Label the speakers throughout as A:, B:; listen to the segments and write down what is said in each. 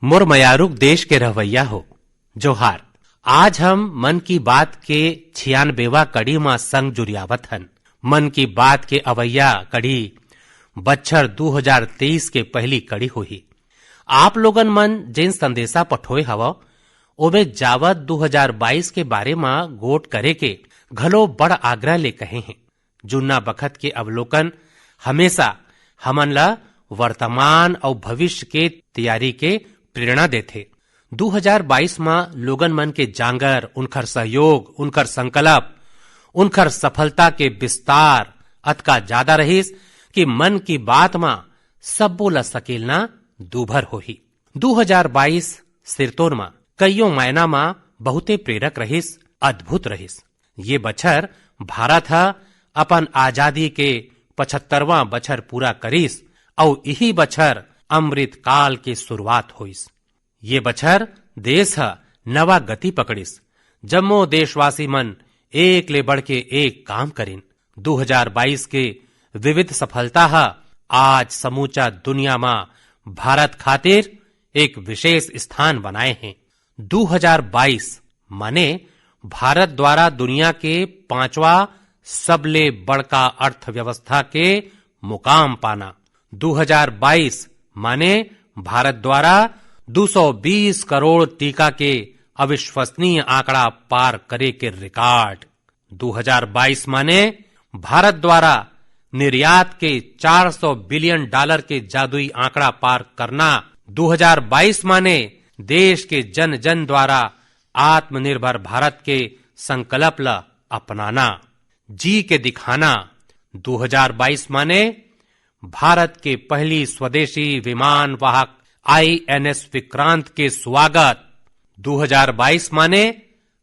A: मुरमयारुक देश के रहवैया हो जोहार। आज हम मन की बात के 96वां कड़ी मां संग जुरियावत हन। मन की बात के अवैया कड़ी बच्छर 2023 के पहली कड़ी होही। आप लोगन मन जिन संदेशा पठोए हव ओमे जावत 2022 के बारे में गोट करे के घलो बड़ आग्रह ले कहे हैं। जुन्ना बखत के अवलोकन हमेशा हमन ला वर्तमान और भविष्य के तैयारी के प्रेरणा देथे। 2022 में लोगन मन के जांगर, उनकर सहयोग, उनकर संकल्प, उनकर सफलता के विस्तार अतका ज्यादा रहीस कि मन की बात में सबो ला सकेलना दूभर होही। 2022 सिरतोर में कईयों मायना में बहुते प्रेरक रहीस, अद्भुत रहीस। ये बछर भारत हा अपन आजादी के 75वां बछर पूरा करीस और यही बछर अमृत काल की शुरुआत होइस। ये बछर देश हा नवा गति पकड़िस। जम्मो देशवासी मन एक ले बढ़ के एक काम करिन। 2022 के विविध सफलता हा आज समूचा दुनिया में भारत खातिर एक विशेष स्थान बनाए हैं। 2022 माने भारत द्वारा दुनिया के 5वां सबले बड़का अर्थव्यवस्था के मुकाम पाना। 2022 माने भारत द्वारा 220 करोड़ टीका के अविश्वसनीय आंकड़ा पार करे के रिकॉर्ड। 2022 माने भारत द्वारा निर्यात के $400 बिलियन के जादुई आंकड़ा पार करना। 2022 माने देश के जन जन द्वारा आत्मनिर्भर भारत के संकल्प ला अपनाना, जी के दिखाना। 2022 माने भारत के पहली स्वदेशी विमान वाहक INS विक्रांत के स्वागत। 2022 माने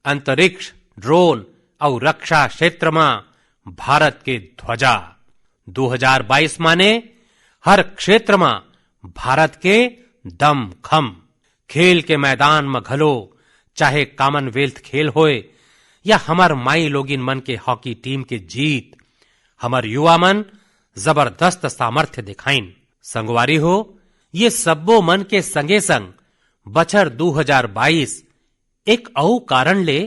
A: अंतरिक्ष, ड्रोन और रक्षा क्षेत्र में भारत के ध्वजा। 2022 माने हर क्षेत्र में भारत के दम खम। खेल के मैदान में घलो, चाहे कॉमनवेल्थ खेल होए या हमार माई लोगिन मन के हॉकी टीम के जीत, हमार युवा मन जबरदस्त सामर्थ्य दिखाइन। संगवारी हो, ये सब्बो मन के संगे संग बछर 2022 एक औ कारण ले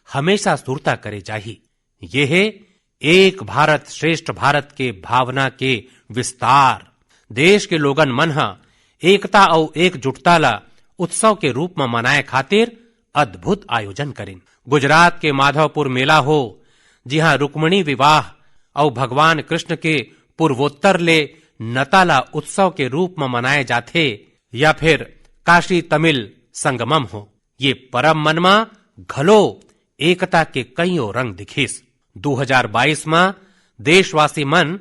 A: हमेशा सुरता करे जाही। ये है एक भारत श्रेष्ठ भारत के भावना के विस्तार। देश के लोगन मन हा एकता और एकजुटता ला उत्सव के रूप में मनाए खातिर अद्भुत आयोजन करें। गुजरात के माधवपुर मेला हो, जिहां रुक्मिणी विवाह और भगवान कृष्ण के पूर्वोत्तर ले नताला उत्सव के रूप में मनाए जाते, या फिर काशी तमिल संगमम हो, ये परम मन में घलो एकता के कईयों रंग दिखिस। 2022 में देशवासी मन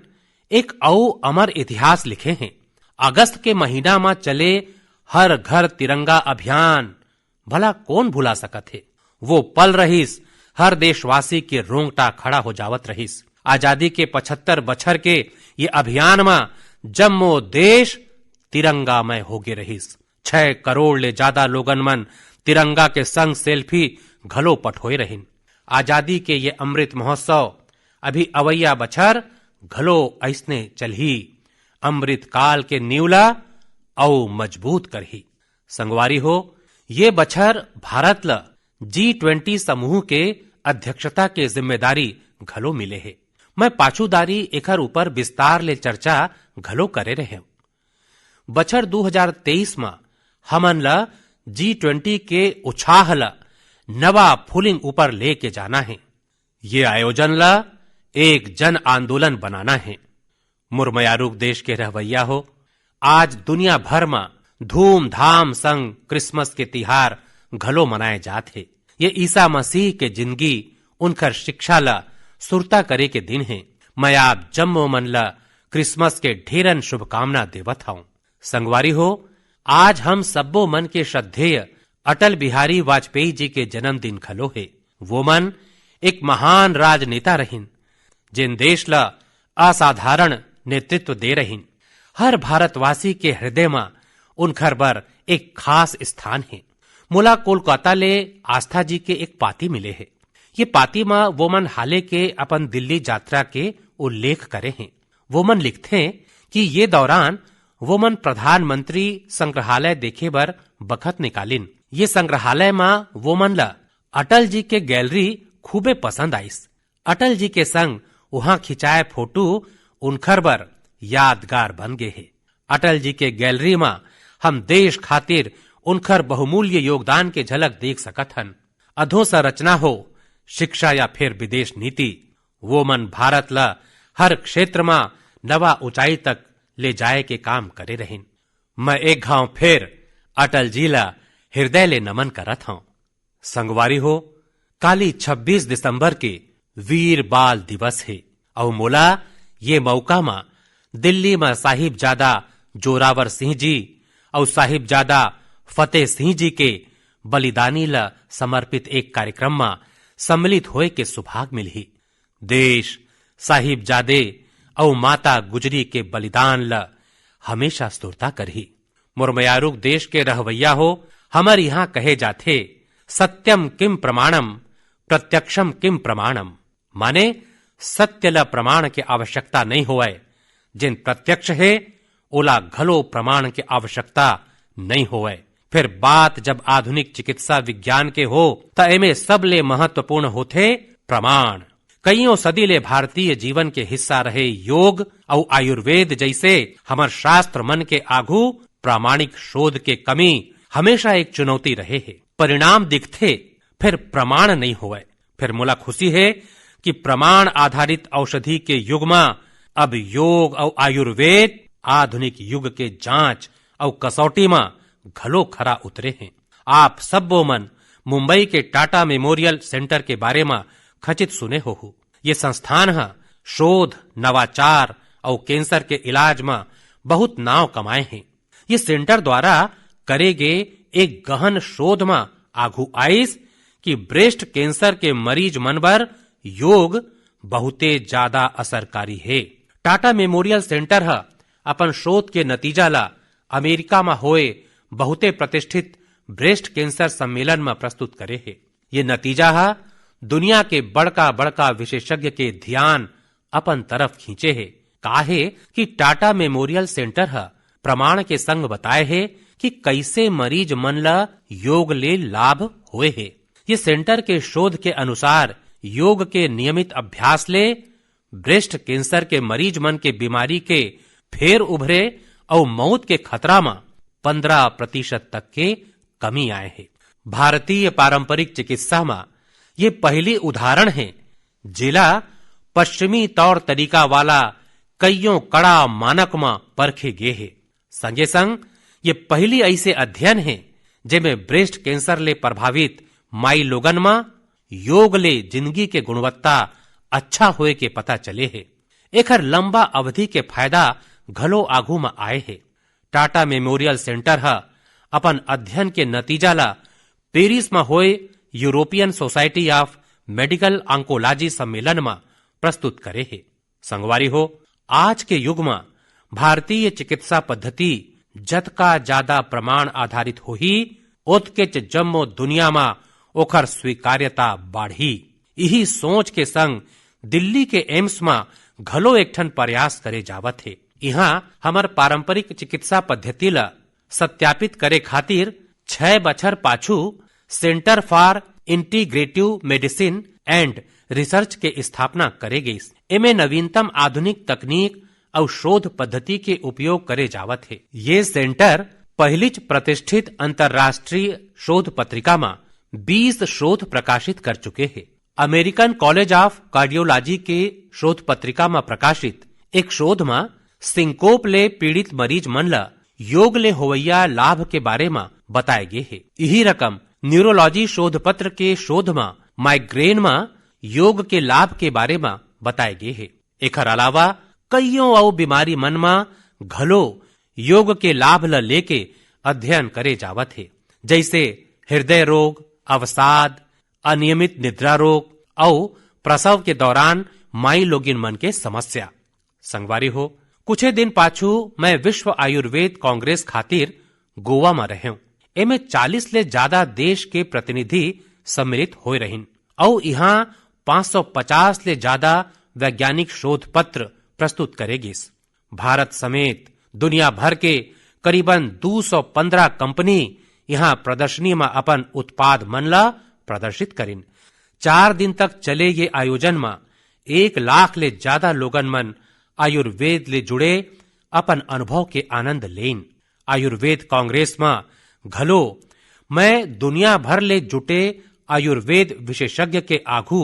A: एक औ अमर इतिहास लिखे हैं। अगस्त के महीना में चले हर घर तिरंगा अभियान भला कौन भुला सकत है। वो पल रहीस हर देशवासी के रोंगटा खड़ा हो जावत रहीस। आजादी के 75 बछर के ये अभियान में जम्मो देश तिरंगामय होगे रहीस। 6 करोड़ ले ज्यादा लोगन मन तिरंगा के संग सेल्फी घलो पठोए रहीन। आजादी के ये अमृत महोत्सव अभी अवैया बछर घलो ऐसने चलही, अमृत काल के नीवला औ मजबूत करही। संगवारी हो, ये बछर भारत ला G20 समूह के अध्यक्षता के जिम्मेदारी घलो मिले है। मैं पाछूदारी एकर ऊपर विस्तार ले चर्चा घलो करे रहे। बछर 2023 में हमन ला G20 के उत्साह ला नवा फुलिंग ऊपर लेके जाना है। ये आयोजन ला एक जन आंदोलन बनाना है। मुरमयारुक देश के रहवैया हो, आज दुनिया भर में धूमधाम संग क्रिसमस के तिहार घलो मनाए जाते। ये ईसा मसीह के जिंदगी, उनकर शिक्षा ला सुरता करे के दिन है। मैं आप जम्मो मन ला क्रिसमस के ढेरन शुभकामना देवत हूं। संगवारी हो, आज हम सब्बो मन के श्रद्धेय अटल बिहारी वाजपेयी जी के जन्मदिन खलो है। वो मन एक महान राजनेता रहिन, जिन देश ला असाधारण नेतृत्व दे रहिन। हर भारतवासी के हृदय में उनकर बर एक खास स्थान है। मुला कोलकाता ले आस्था जी के एक पाती मिले है। ये पाती में वो मन हाले के अपन दिल्ली यात्रा के उल्लेख करे हैं। वो मन लिखते हैं कि ये दौरान वो मन प्रधानमंत्री संग्रहालय देखे बर बखत निकालिन। ये संग्रहालय में वो मन ला अटल जी के गैलरी खूबे पसंद आइस। अटल जी के संग वहां खिंचाए फोटो उनखर बर यादगार बन गए है। अटल जी के गैलरी में हम देश खातिर उनखर बहुमूल्य योगदान के झलक देख सकत हन। अधोसंरचना हो, शिक्षा या फिर विदेश नीति, वो मन भारत ला हर क्षेत्र में नवा ऊंचाई तक ले जाए के काम करे रहिन। मैं एक घाव फिर अटल जी ला हृदय ले नमन करत हूं। संगवारी हो, काली 26 दिसंबर के वीर बाल दिवस है और मोला ये मौका में दिल्ली में साहिबजादा जोरावर सिंह जी और साहिबजादा फतेह सिंह जी के बलिदानी ला समर्पित एक कार्यक्रम में सम्मिलित होए के सौभाग्य मिली। देश साहिबजादे और माता गुजरी के बलिदान ला हमेशा स्तुरता करही। मुरमयारुक देश के रहवैया हो, हमर यहाँ कहे जाथे सत्यम किम प्रमाणम प्रत्यक्षम किम प्रमाणम, माने सत्य ला प्रमाण के आवश्यकता नहीं होए, जिन प्रत्यक्ष है ओला घलो प्रमाण के आवश्यकता नहीं होए। फिर बात जब आधुनिक चिकित्सा विज्ञान के हो त एमे सबले महत्वपूर्ण होथे प्रमाण। कईयों सदी ले भारतीय जीवन के हिस्सा रहे योग और आयुर्वेद जैसे हमर शास्त्र मन के आगू प्रामाणिक शोध के कमी हमेशा एक चुनौती रहे है। परिणाम दिखथे फिर प्रमाण नहीं होए। फिर मोला खुशी है कि प्रमाण आधारित औषधि के युग में अब योग और आयुर्वेद आधुनिक युग के जांच और कसौटी में घलो खरा उतरे हैं। आप सबो मन मुंबई के टाटा मेमोरियल सेंटर के बारे में खचित सुने हो। ये संस्थान है शोध, नवाचार और कैंसर के इलाज में बहुत नाव कमाए हैं। ये सेंटर द्वारा करे गए एक गहन शोध में आगू आइस कि ब्रेस्ट कैंसर के मरीज मन बर योग बहुते ज्यादा असरकारी है। टाटा मेमोरियल सेंटर है अपन शोध के नतीजा ला अमेरिका में होए बहुते प्रतिष्ठित ब्रेस्ट कैंसर सम्मेलन में प्रस्तुत करे है। ये नतीजा है दुनिया के बड़का बड़का विशेषज्ञ के ध्यान अपन तरफ खींचे है। काहे कि टाटा मेमोरियल सेंटर है प्रमाण के संग बताए है कि कैसे मरीज मन ला योग ले लाभ हुए है। ये सेंटर के शोध के अनुसार योग के नियमित अभ्यास ले ब्रेस्ट कैंसर के मरीज मन के बीमारी के फेर उभरे और मौत के खतरा में 15% तक के कमी आए हैं। भारतीय पारंपरिक चिकित्सा में ये पहली उदाहरण है जिला पश्चिमी तौर तरीका वाला कईयों कड़ा मानक में परखे गए है। संगे संग ये पहली ऐसे अध्ययन है जिसमें ब्रेस्ट कैंसर ले प्रभावित माई लोगन में योग ले जिंदगी के गुणवत्ता अच्छा होए के पता चले है। एकर लंबा अवधि के फायदा घलो आगू में आए है। टाटा मेमोरियल सेंटर है अपन अध्ययन के नतीजा ला पेरिस में होए European society of medical oncology सम्मेलन में प्रस्तुत करे है। संगवारी हो, आज के युग में भारतीय चिकित्सा पद्धति जतका ज्यादा प्रमाण आधारित हो ही ओतके जम्मो दुनिया में ओखर स्वीकार्यता बढ़ी। यही सोच के संग दिल्ली के एम्स में घलो एकठन प्रयास करे जावत है। यहाँ हमार पारंपरिक चिकित्सा पद्धति ला सत्यापित करे खातिर 6 बछर पाछू centre for integrative medicine and research के स्थापना करे गई। एमे नवीनतम आधुनिक तकनीक और शोध पद्धति के उपयोग करे जावत है। ये सेंटर पहलीच प्रतिष्ठित अंतर्राष्ट्रीय शोध पत्रिका में 20 शोध प्रकाशित कर चुके हैं। अमेरिकन कॉलेज ऑफ कार्डियोलॉजी के शोध पत्रिका में प्रकाशित एक शोध में सिंकोप ले पीड़ित मरीज मन ला योग ले होवैया लाभ के बारे में बताए गए है। यही रकम न्यूरोलॉजी शोध पत्र के शोध में माइग्रेन में योग के लाभ के बारे में बताए गए है। एकर अलावा कईयों और बीमारी मन में घलो योग के लाभ ल लेके अध्ययन करे जावत है, जैसे हृदय रोग, अवसाद, अनियमित निद्रा रोग और प्रसव के दौरान माई लोगिन मन के समस्या। संगवारी हो, कुछ दिन पाछू मैं विश्व आयुर्वेद कांग्रेस खातिर गोवा में रहूं। एमे 40 ले ज्यादा देश के प्रतिनिधि सम्मिलित हो रहिन और यहाँ 550 ले ज्यादा वैज्ञानिक शोध पत्र प्रस्तुत करेगी। भारत समेत दुनिया भर के करीबन 215 कंपनी यहाँ प्रदर्शनी में अपन उत्पाद मन ला प्रदर्शित करिन। 4 दिन तक चले ये आयोजन में 1 लाख ले ज्यादा लोगन मन आयुर्वेद ले जुड़े अपन अनुभव के आनंद लेन। आयुर्वेद कांग्रेस में घलो मैं दुनिया भर ले जुटे आयुर्वेद विशेषज्ञ के आघू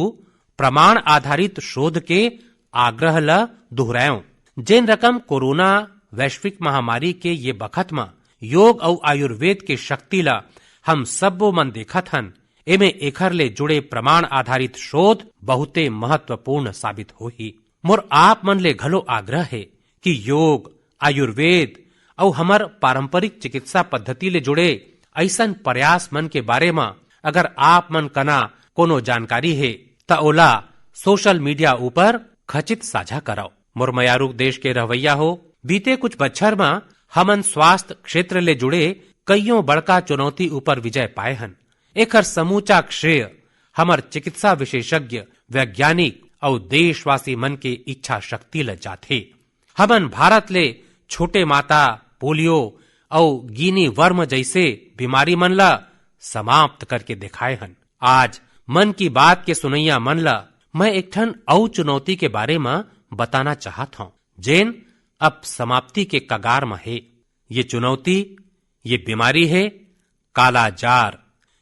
A: प्रमाण आधारित शोध के आग्रह ला दोहरायो। जिन रकम कोरोना वैश्विक महामारी के ये बखत में योग और आयुर्वेद के शक्ति ला हम सबो मन देखत हन, एमे एखर ले जुड़े प्रमाण आधारित शोध बहुते महत्वपूर्ण साबित होही। मोर आप मन ले घलो आग्रह है कि योग, आयुर्वेद और हमर पारंपरिक चिकित्सा पद्धति ले जुड़े ऐसन प्रयास मन के बारे में अगर आप मन कना कोनो जानकारी है त ओला सोशल मीडिया ऊपर खचित साझा कराओ। मुरमयारूक देश के रहवैया हो, बीते कुछ बच्छर में हमन स्वास्थ्य क्षेत्र ले जुड़े कईयों बड़का चुनौती ऊपर विजय पाए हन। एकर समूचा श्रेय हमर चिकित्सा विशेषज्ञ, वैज्ञानिक और देशवासी मन के इच्छा शक्ति ल जाथे। हमन भारत ले छोटे माता, पोलियो और गिनी वर्म जैसे बीमारी मन ला समाप्त करके दिखाए हन। आज मन की बात के सुनैया मन ला मैं एक ठन औ चुनौती के बारे में बताना चाहत हूँ, जेन अब समाप्ति के कगार में है। ये चुनौती, ये बीमारी है काला जार।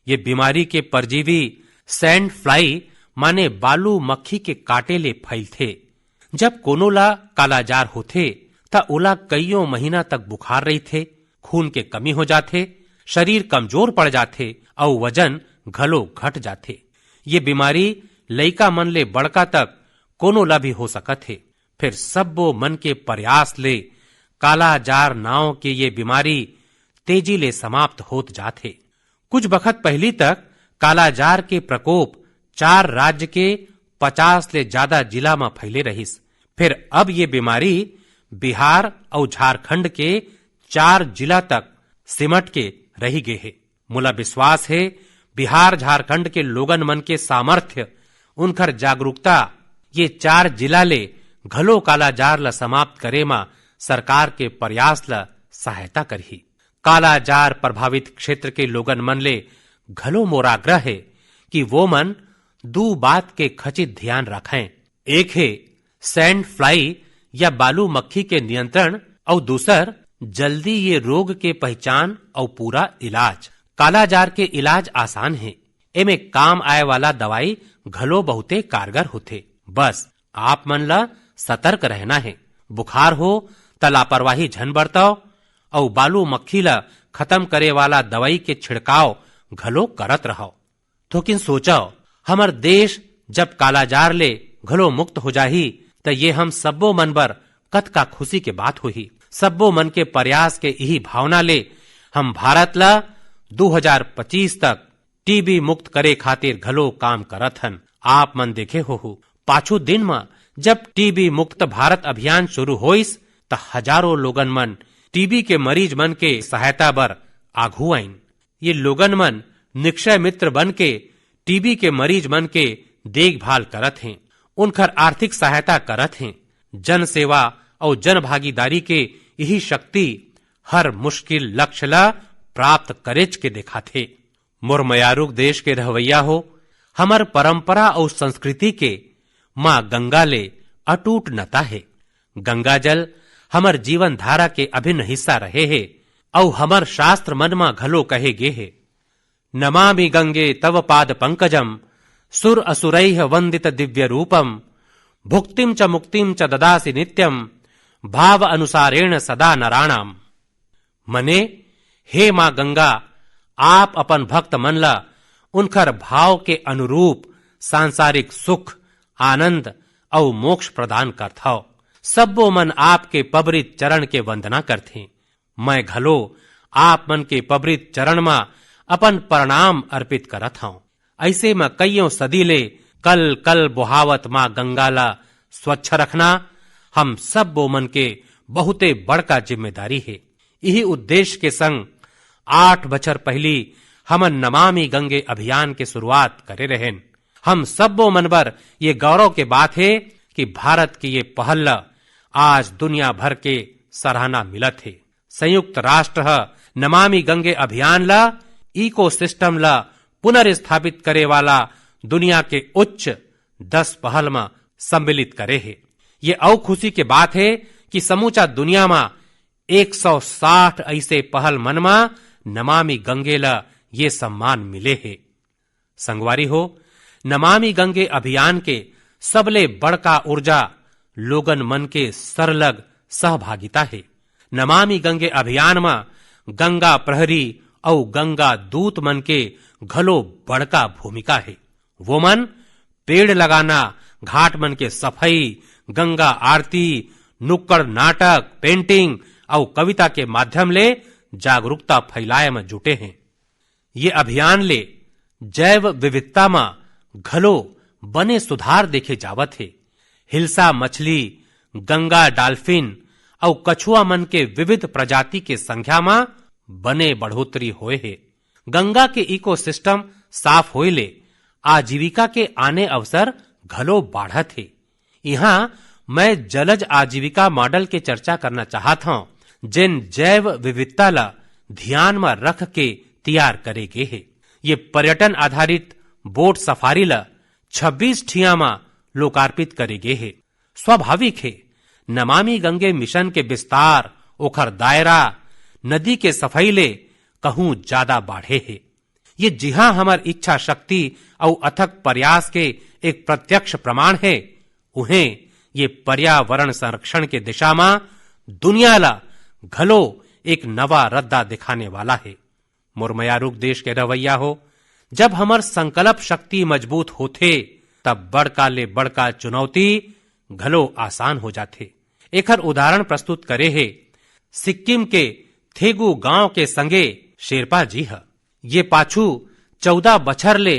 A: ये बीमारी के परजीवी सैंड फ्लाई माने बालू मक्खी के काटे ले फैलथे। जब कोनो ला काला जार होथे त ओला कईयों महीना तक बुखार रही थे, खून के कमी हो जाथे, शरीर कमजोर पड़ जाथे और वजन घलो घट जाथे। ये बीमारी लइका मन ले बड़का तक कोनो ला भी हो सकत है। फिर सबो मन के प्रयास ले काला जार नाव के ये बीमारी तेजी ले समाप्त होत जाथे। कुछ बखत पहली तक काला जार के प्रकोप 4 राज्य के 50 ले ज्यादा जिला में फैले रहिस। फिर अब ये बीमारी बिहार और झारखंड के 4 जिला तक सिमट के रही गे है। मुला विश्वास है बिहार झारखंड के लोगन मन के सामर्थ्य, उनकर जागरूकता ये 4 जिला ले घलो काला जार ला समाप्त करे मा सरकार के प्रयास ला सहायता करही। काला जार प्रभावित क्षेत्र के लोगन मन ले घलो मोराग्रह है कि वो मन 2 बात के खचित ध्यान रखें। एक है सैंड फ्लाई या बालू मक्खी के नियंत्रण और दूसर जल्दी ये रोग के पहचान और पूरा इलाज। काला जार के इलाज आसान है, एमे काम आए वाला दवाई घलो बहुते कारगर होते। बस आप मन ला सतर्क रहना है। बुखार हो त लापरवाही झन बरताओ और बालू मक्खी ला खत्म करे वाला दवाई के छिड़काव घलो करत रहो। तो किन सोचाओ, हमर देश जब काला जार ले घलो मुक्त हो जाही त ये हम सबो मन बर कत का खुशी के बात होही। सबो मन के प्रयास के यही भावना ले हम भारत ला 2025 तक टीबी मुक्त करे खातिर घलो काम करत हन। आप मन देखे हो पाछू दिन में जब टीबी मुक्त भारत अभियान शुरू होइस त हजारों लोगन मन टीबी के मरीज मन के सहायता बर आघू आइन। ये लोगन मन निक्षय मित्र बन के टीबी के मरीज मन के देखभाल करत हैं, उनकर आर्थिक सहायता करत हैं। जन सेवा और जन भागीदारी के यही शक्ति हर मुश्किल लक्ष्य ला प्राप्त करेच के देखा थे। मुरमयारूक देश के रहवैया हो, हमर परंपरा और संस्कृति के माँ गंगा ले अटूट नता है। गंगा जल हमर जीवन धारा के अभिन्न हिस्सा रहे है और हमर शास्त्र मन मा घलो कहे गे है, नमामि गंगे तव पाद पंकजम सुर असुरैः वंदित दिव्य रूपम भुक्तिम च मुक्तिम च ददासि नित्यम भाव अनुसारेण सदा नराणाम। मने हे माँ गंगा, आप अपन भक्त मन ला उनकर भाव के अनुरूप सांसारिक सुख, आनंद और मोक्ष प्रदान करथाओ। सबो मन आपके पबरित चरण के वंदना करथे। मैं घलो आप मन के पबरित चरण मा अपन प्रणाम अर्पित करत हूँ। ऐसे में कईयों सदी ले कल कल बुहावत माँ गंगा ला स्वच्छ रखना हम सबो मन के बहुते बड़का जिम्मेदारी है। यही उद्देश्य के संग 8 बछर पहली हमन नमामि गंगे अभियान के शुरुआत करे रहेन। हम सबो मन बर ये गौरव के बात है कि भारत की ये पहल आज दुनिया भर के सराहना मिलत है। संयुक्त राष्ट्र नमामि गंगे अभियान ला इकोसिस्टम ला पुनर्स्थापित करे वाला दुनिया के उच्च 10 पहल में सम्मिलित करे है। ये औ खुशी के बात है कि समूचा दुनिया में 160 ऐसे पहल मनमा नमामि गंगे ला ये सम्मान मिले है। संगवारी हो, नमामि गंगे अभियान के सबले बड़का ऊर्जा लोगन मन के सरलग सहभागिता है। नमामि गंगे अभियान में गंगा प्रहरी और गंगा दूत मन के घलो बड़का भूमिका है। वो मन पेड़ लगाना, घाट मन के सफाई, गंगा आरती, नुक्कड़ नाटक, पेंटिंग और कविता के माध्यम ले जागरूकता फैलाए में जुटे हैं। ये अभियान ले जैव विविधता में घलो बने सुधार देखे जावत है। हिल्सा मछली, गंगा डाल्फिन और कछुआ मन के विविध प्रजाति के संख्या में बने बढ़ोतरी होए है। गंगा के इकोसिस्टम साफ होए ले आजीविका के आने अवसर घलो बढ़त है। यहाँ मैं जलज आजीविका मॉडल के चर्चा करना चाहता हूँ, जिन जैव विविधता ला ध्यान में रख के तैयार करे गए है। ये पर्यटन आधारित बोट सफारी ला 26 ठिया में लोकार्पित करे गए है। स्वाभाविक है, नमामि गंगे मिशन के विस्तार, ओखर दायरा, नदी के सफाई ले कहूं ज्यादा बढ़े है। ये जी हां हमार इच्छा शक्ति और अथक प्रयास के एक प्रत्यक्ष प्रमाण है। उन्हें ये पर्यावरण संरक्षण के दिशा में दुनिया ला घलो एक नवा रद्दा दिखाने वाला है। मुरमयारुक देश के रवैया हो, जब हमार संकल्प शक्ति मजबूत होते तब बड़का ले बड़का चुनौती घलो आसान हो जाते। एकर उदाहरण प्रस्तुत करे है सिक्किम के थेगू गांव के संगे शेरपा जी है। ये पाछू 14 बछर ले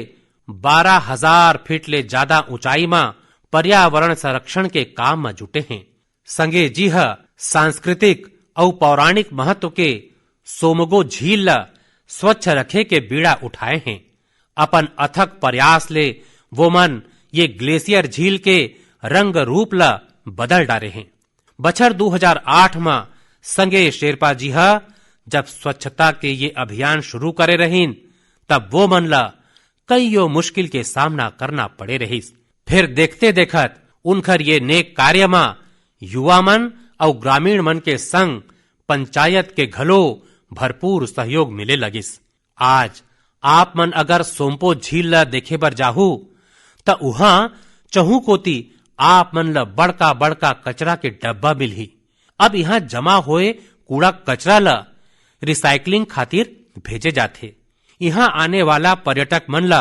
A: 12,000 फीट ले ज्यादा ऊंचाई में पर्यावरण संरक्षण के काम में जुटे हैं। संगे जी है सांस्कृतिक और पौराणिक महत्व के सोमगो झील ला स्वच्छ रखे के बीड़ा उठाए हैं। अपन अथक प्रयास ले वो मन ये ग्लेशियर झील के रंग रूप ला बदल डाले हैं। बछर 2008 में संगे शेरपा जी हा जब स्वच्छता के ये अभियान शुरू करे रहीन, तब वो मन ला कईयों मुश्किल के सामना करना पड़े रहीस। फिर देखते देखत उनकर ये नेक कार्य में युवा मन और ग्रामीण मन के संग पंचायत के घलो भरपूर सहयोग मिले लगिस। आज आप मन अगर सोमपो झील ला देखे बर जाहू त उहाँ चहु कोती आप मन ला बड़का बड़का कचरा के डब्बा मिलही। अब यहाँ जमा होए कूड़ा कचरा ला रिसाइकलिंग खातिर भेजे जाथे। यहाँ आने वाला पर्यटक मन ला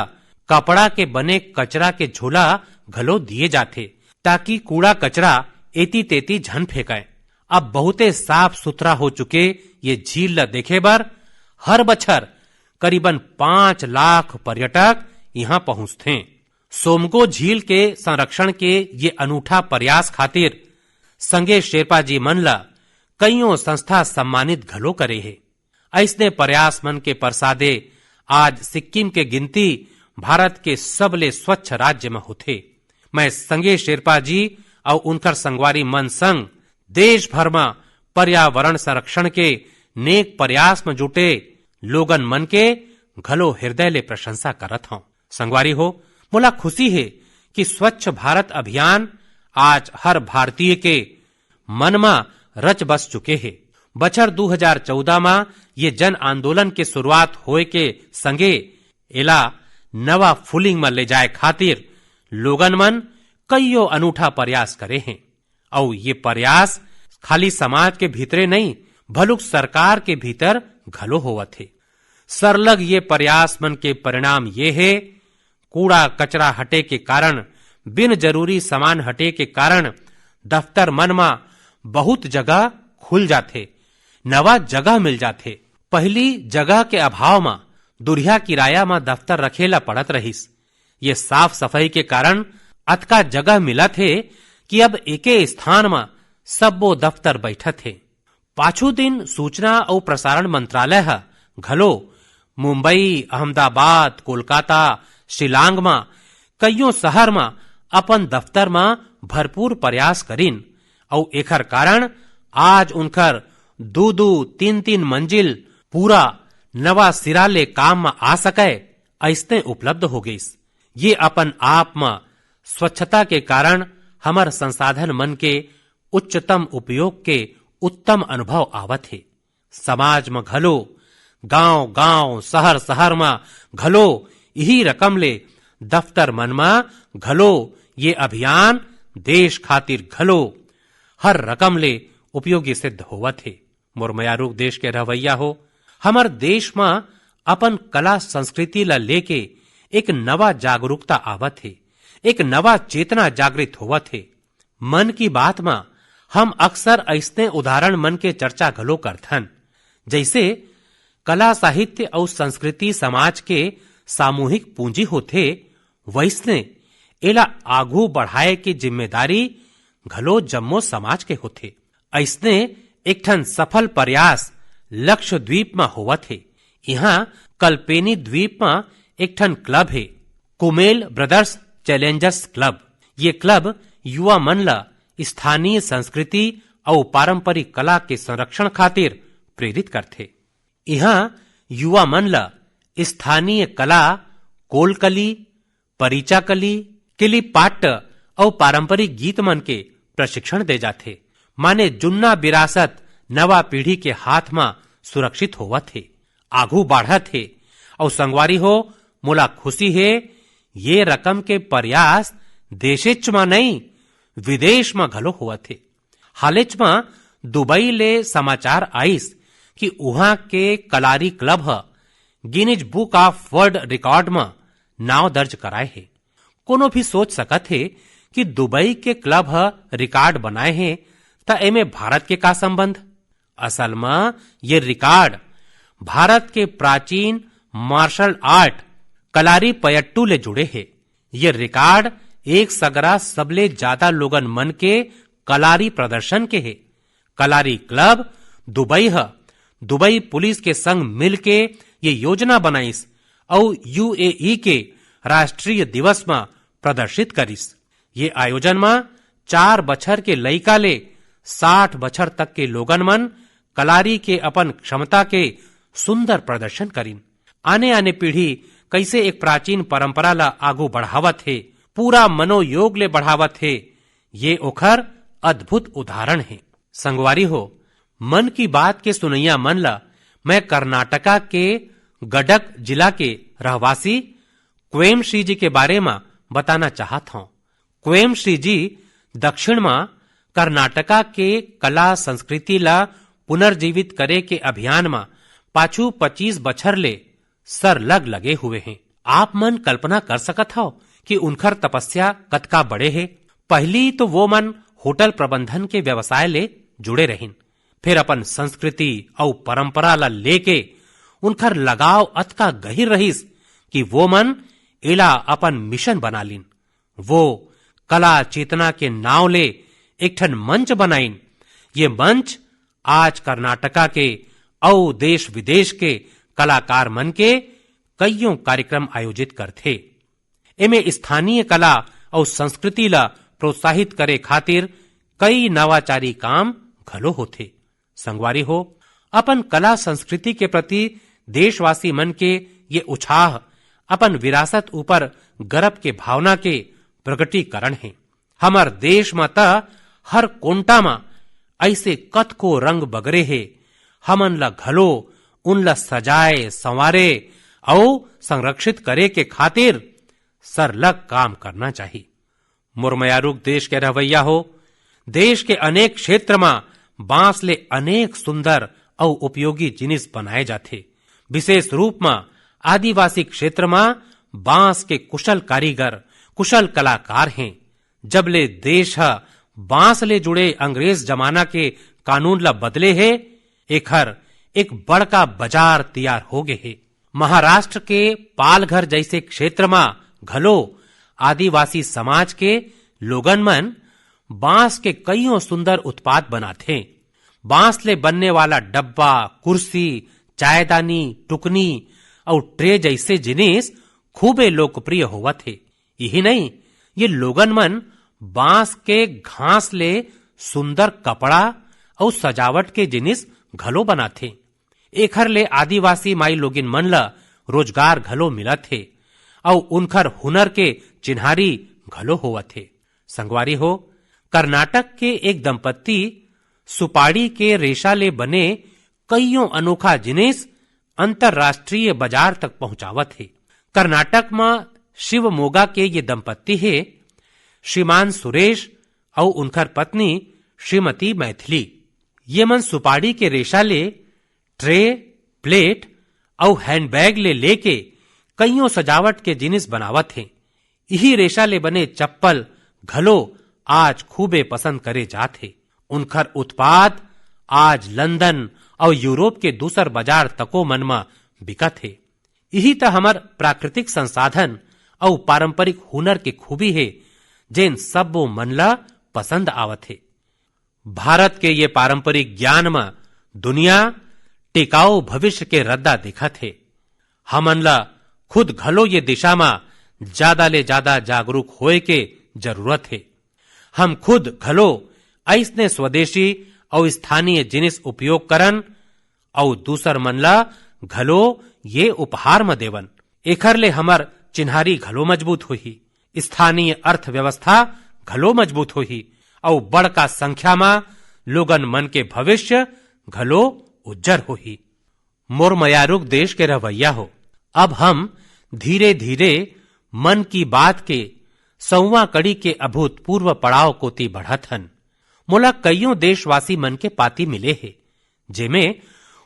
A: कपड़ा के बने कचरा के झोला घलो दिए जाथे, ताकि कूड़ा कचरा एती तेती झन फेंकाए। अब बहुते साफ सुथरा हो चुके ये झील ला देखे बर हर बछर करीबन 5 लाख पर्यटक यहाँ पहुँचते। सोमगो झील के संरक्षण के ये अनूठा प्रयास खातिर संगे शेरपा जी मन ला कईयों संस्था सम्मानित घलो करे है। ऐसने प्रयास मन के प्रसादे आज सिक्किम के गिनती भारत के सबले स्वच्छ राज्य में होते। मैं संगे शेरपा जी और उनकर संगवारी मन संग देश भर में पर्यावरण संरक्षण के नेक प्रयास में जुटे लोगन मन के घलो हृदय ले प्रशंसा करत हूं। संगवारी हो, मोला खुशी है कि स्वच्छ भारत अभियान आज हर भारतीय के मन में रच बस चुके हैं। बछर 2014 में ये जन आंदोलन के शुरुआत होए के संगे एला नवा फुलिंग में ले जाए खातिर लोगन मन कईयों अनूठा प्रयास करे हैं। और ये प्रयास खाली समाज के भीतरे नहीं, भलुक सरकार के भीतर घलो होवत है। सरलग ये प्रयास मन के परिणाम ये है, कूड़ा कचरा हटे के कारण, बिन जरूरी सामान हटे के कारण दफ्तर मन में बहुत जगह खुल जाते, नवा जगह मिल जाते। पहली जगह के अभाव में दुरिया किराया में दफ्तर रखेला पड़त रहीस। ये साफ सफाई के कारण अतका जगह मिला थे कि अब एके स्थान में सबो दफ्तर बैठत थे। पाछू दिन सूचना और प्रसारण मंत्रालय है घलो मुंबई, अहमदाबाद, कोलकाता, शिलांग में कईयों शहर में अपन दफ्तर में भरपूर प्रयास करीन और एकर कारण आज उनकर 2-2 3-3 मंजिल पूरा नवा सिरा ले काम में आ सके ऐसने उपलब्ध हो गई। ये अपन आप में स्वच्छता के कारण हमर संसाधन मन के उच्चतम उपयोग के उत्तम अनुभव आवत है। समाज में घलो, गांव गांव, शहर शहर में घलो यही रकम ले दफ्तर मन में घलो ये अभियान देश खातिर घलो हर रकम ले उपयोगी सिद्ध होवत है। मोरमयारूक देश के रवैया हो, हमर देश में अपन कला संस्कृति ला लेके एक नवा जागरूकता आवत है, एक नवा चेतना जागृत होवत है। मन की बात में हम अक्सर ऐसने उदाहरण मन के चर्चा घलो करथन, जैसे कला साहित्य और संस्कृति समाज के सामूहिक पूंजी होथे, वैसने एला आगू बढ़ाए की जिम्मेदारी घलो जम्मो समाज के होथे। ऐसने एक ठन सफल प्रयास लक्षद्वीप में होवत है। यहाँ कल्पेनी द्वीप में एक ठन क्लब है, कुमेल ब्रदर्स चैलेंजर्स क्लब। ये क्लब युवा मन ला स्थानीय संस्कृति और पारंपरिक कला के संरक्षण खातिर प्रेरित करथे। यहाँ युवा मन ला स्थानीय कला, कोलकली, परिचाकली, किलीपाट्ट और पारंपरिक गीत मन के प्रशिक्षण दे जाथे। माने जुन्ना विरासत नवा पीढ़ी के हाथ में सुरक्षित होवत है, आगू बढ़त है। और संगवारी हो, मोला खुशी है ये रकम के प्रयास देशेच में नहीं विदेश में घलो होवत है। हालेच में दुबई ले समाचार आइस कि वहां के Kalari club Guinness book of world record में नाव दर्ज कराए है। कोनो भी सोच सकत है कि दुबई के क्लब रिकॉर्ड बनाए हैं त एमे भारत के का संबंध। असल में ये रिकॉर्ड भारत के प्राचीन मार्शल आर्ट कलारी पयट्टू ले जुड़े है। ये रिकॉर्ड एक सगरा सबले ज्यादा लोगन मन के कलारी प्रदर्शन के है। कलारी क्लब दुबई पुलिस के संग मिलके ये योजना बनाइस और यूएई के राष्ट्रीय दिवस में प्रदर्शित करिस। ये आयोजन में 4 बछर के लइका ले 60 बछर तक के लोगन मन कलारी के अपन क्षमता के सुंदर प्रदर्शन करिन। आने आने पीढ़ी कैसे एक प्राचीन परंपरा ला आगू बढ़ावत है, पूरा मनोयोग ले बढ़ावत है, ये ओखर अद्भुत उदाहरण है। संगवारी हो, मन की बात के सुनैया मन ला मैं कर्नाटका के गडक जिला के रहवासी क्वेमश्री जी के बारे में बताना चाहत हूँ। क्वेमश्री जी दक्षिण में कर्नाटका के कला संस्कृति ला पुनर्जीवित करे के अभियान में पाछू 25 बछर ले सर लगे हुए हैं। आप मन कल्पना कर सकत हो कि उनकर तपस्या कतका बड़े है। पहली तो वो मन होटल प्रबंधन के व्यवसाय ले जुड़े रहिन, फिर अपन संस्कृति और परंपरा ला लेके उनकर लगाव अतका गहिर रहिस कि वो मन एला अपन मिशन बना लिन। वो कला चेतना के नाव ले एक ठन मंच बनाइन। ये मंच आज कर्नाटका के और देश विदेश के कलाकार मन के कईयों कार्यक्रम आयोजित करथे। एमे स्थानीय कला और संस्कृति ला प्रोत्साहित करे खातिर कई नवाचारी काम घलो होथे। संगवारी हो, अपन कला संस्कृति के प्रति देशवासी मन के ये उत्साह अपन विरासत ऊपर गर्व के भावना के प्रकटीकरण है। हमर देश में त हर कोंटा में ऐसे कत को रंग बगरे है। हमन ला घलो उन ला सजाए संवारे और संरक्षित करे के खातिर सरलग काम करना चाहिए। मुरमयारूक देश के रवैया हो, देश के अनेक क्षेत्र में बांस ले अनेक सुंदर और उपयोगी जिनिस बनाए जाते। विशेष रूप में आदिवासी क्षेत्र में बांस के कुशल कारीगर, कुशल कलाकार हैं। जब ले देश बांस ले जुड़े अंग्रेज जमाना के कानून ला बदले है, एक बड़का बाजार तैयार हो गए है। महाराष्ट्र के पालघर जैसे क्षेत्र में घलो आदिवासी समाज के लोगन मन बांस के कईयों सुंदर उत्पाद बनाते। बांस ले बनने वाला डब्बा, कुर्सी, चायदानी, टुकनी और ट्रे जैसे जिनिस खूबे लोकप्रिय होवा थे। यही नहीं, ये लोगन मन बांस के घास ले सुंदर कपड़ा और सजावट के जिनिस घलो बनाथे। एखर ले आदिवासी माई लोगिन मन ला रोजगार घलो मिलत थे और उनकर हुनर के चिन्हारी घलो होवत थे। संगवारी हो, कर्नाटक के एक दंपत्ति सुपाड़ी के रेशा ले बने कईयों अनोखा जिनिस अंतरराष्ट्रीय बाजार तक पहुंचावत है। कर्नाटक में शिवमोगा के ये दंपत्ति है श्रीमान सुरेश और उनकर पत्नी श्रीमती मैथिली। ये मन सुपाड़ी के रेशा ले ट्रे, प्लेट और हैंडबैग ले लेके कईयों सजावट के जिनिस बनावत हैं। यही रेशा ले बने चप्पल घलो आज खूबे पसंद करे जाते। उनकर उत्पाद आज लंदन और यूरोप के दूसर बाजार तको मन में बिकत है। यही तो हमार प्राकृतिक संसाधन और पारंपरिक हुनर के खूबी है जेन सबो मन ला पसंद आवत है। भारत के ये पारंपरिक ज्ञान में दुनिया टिकाऊ भविष्य के रद्दा दिखत है। हमन ला खुद घलो ये दिशा में ज्यादा ले ज्यादा जागरूक होए के जरूरत है। हम खुद घलो ऐसने स्वदेशी और स्थानीय जिनिस उपयोग करन और दूसर मन ला घलो ये उपहार में देवन। एखर ले हमर चिन्हारी घलो मजबूत होही, स्थानीय अर्थव्यवस्था घलो मजबूत होही और बड़का संख्या में लोगन मन के भविष्य घलो उज्जर होही। मोर मयारुक देश के रवैया हो, अब हम धीरे धीरे मन की बात के 100वां कड़ी के अभूतपूर्व पड़ाव कोती बढ़त हन। मोला कईयों देशवासी मन के पाती मिले हैं जेमें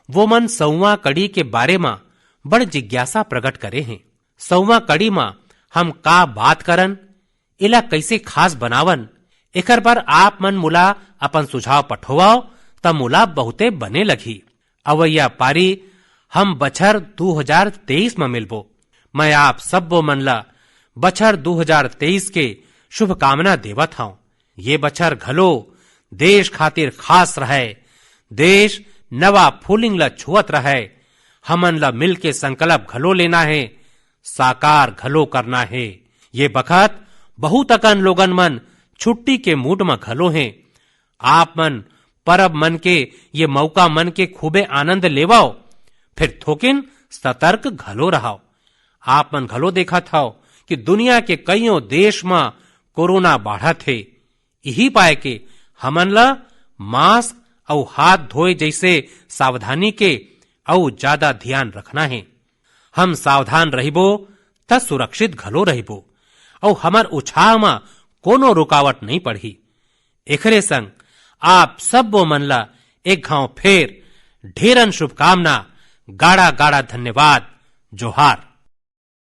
A: वो मन 100वां कड़ी के बारे में बड़ जिज्ञासा प्रकट करे हैं। 100वां कड़ी में हम का बात करन, इला कैसे खास बनावन, एकर पर आप मन मोला अपन सुझाव पठोवाओ तब मोला बहुते बने लगी। अवैया पारी हम बछर 2023 में मिलबो। मैं आप सबो मन ला बछर 2023 के शुभकामना देवत हूं। ये बछर घलो देश खातिर खास रहे, देश नवा फूलिंग ला छुअत रहे। हमन ला मिल के संकल्प घलो लेना है, साकार घलो करना है। ये बखत बहुत अकन लोगन मन छुट्टी के मूड में घलो हैं। आप मन परब मन के ये मौका मन के खूबे आनंद लेवाओ, फिर थोकिन सतर्क घलो रहाओ। आप मन घलो देखा था कि दुनिया के कईयों देश में कोरोना बढ़त है। यही पाए के हमन ला मास्क और हाथ धोए जैसे सावधानी के और ज्यादा ध्यान रखना है। हम सावधान रहिबो त सुरक्षित घलो रहिबो और हमार उत्साह में कोनो रुकावट नहीं पड़ी। एकरे संग आप सबो मन ला एक घाव फेर ढेरन शुभकामना, गाड़ा गाड़ा धन्यवाद, जोहार।